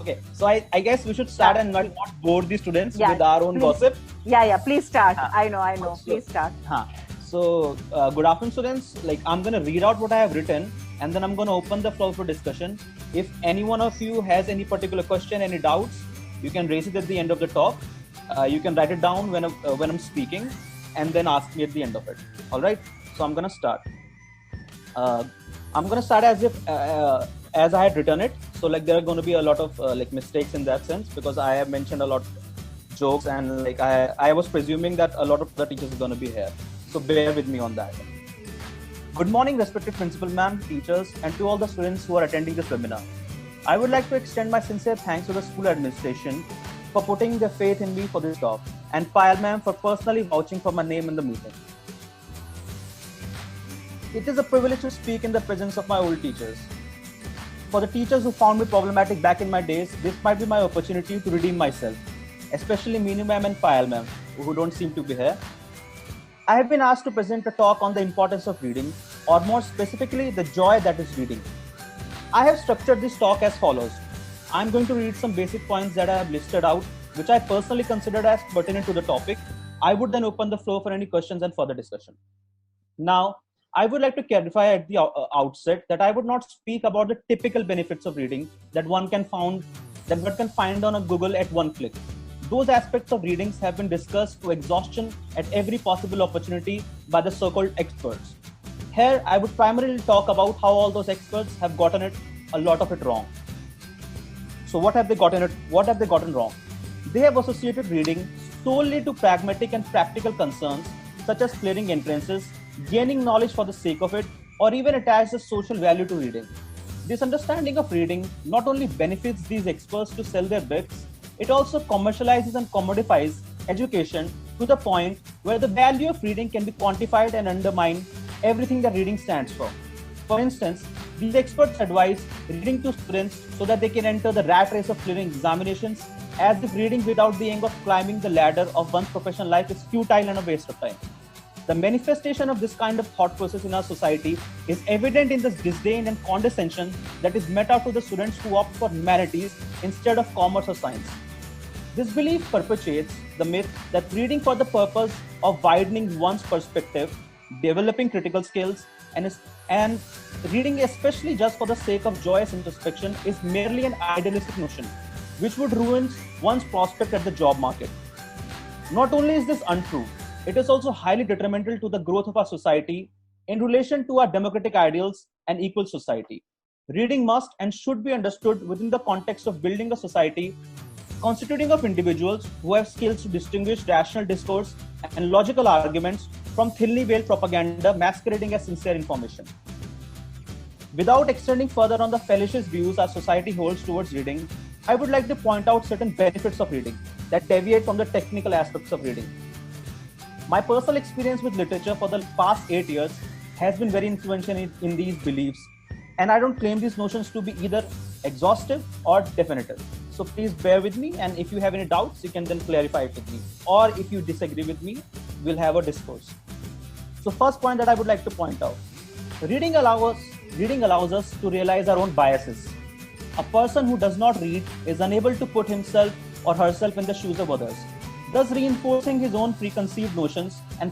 Okay, so I guess we should start and not bore the students with our own gossip. Yeah, please start. I know. Please start. So, good afternoon, students. Like, I'm going to read out what I have written, and then I'm going to open the floor for discussion. If any one of you has any particular question, any doubts, you can raise it at the end of the talk. You can write it down when I'm speaking, and then ask me at the end of it. All right. So I'm going to start. I'm going to start as I had written it. So like there are going to be a lot of mistakes in that sense, because I have mentioned a lot of jokes, and like I was presuming that a lot of the teachers are going to be here. So bear with me on that. Good morning, respected principal ma'am, teachers, and to all the students who are attending this webinar. I would like to extend my sincere thanks to the school administration for putting their faith in me for this talk, and Payal ma'am for personally vouching for my name in the meeting. It is a privilege to speak in the presence of my old teachers. For the teachers who found me problematic back in my days, this might be my opportunity to redeem myself, especially Meenu ma'am and Payal ma'am, who don't seem to be here. I have been asked to present a talk on the importance of reading, or more specifically, the joy that is reading. I have structured this talk as follows. I'm going to read some basic points that I have listed out, which I personally considered as pertinent to the topic. I would then open the floor for any questions and further discussion. Now, I would like to clarify at the outset that I would not speak about the typical benefits of reading that one can find on a Google at one click. Those aspects of readings have been discussed to exhaustion at every possible opportunity by the so-called experts. Here, I would primarily talk about how all those experts have gotten a lot of it wrong. So what have they gotten wrong? They have associated reading solely to pragmatic and practical concerns such as clearing entrances, gaining knowledge for the sake of it, or even attach a social value to reading. This understanding of reading not only benefits these experts to sell their books, it also commercializes and commodifies education to the point where the value of reading can be quantified and undermine everything that reading stands for. For instance, these experts advise reading to students so that they can enter the rat race of clearing examinations, as if reading without the aim of climbing the ladder of one's professional life is futile and a waste of time. The manifestation of this kind of thought process in our society is evident in this disdain and condescension that is met out to the students who opt for humanities instead of commerce or science. This belief perpetuates the myth that reading for the purpose of widening one's perspective, developing critical skills, and reading especially just for the sake of joyous introspection is merely an idealistic notion, which would ruin one's prospect at the job market. Not only is this untrue, it is also highly detrimental to the growth of our society in relation to our democratic ideals and equal society. Reading must and should be understood within the context of building a society constituting of individuals who have skills to distinguish rational discourse and logical arguments from thinly veiled propaganda masquerading as sincere information. Without extending further on the fallacious views our society holds towards reading, I would like to point out certain benefits of reading that deviate from the technical aspects of reading. My personal experience with literature for the past 8 years has been very influential in these beliefs, and I don't claim these notions to be either exhaustive or definitive. So please bear with me, and if you have any doubts, you can then clarify it with me. Or if you disagree with me, we'll have a discourse. So first point that I would like to point out, reading allows us to realize our own biases. A person who does not read is unable to put himself or herself in the shoes of others, thus reinforcing his own preconceived notions and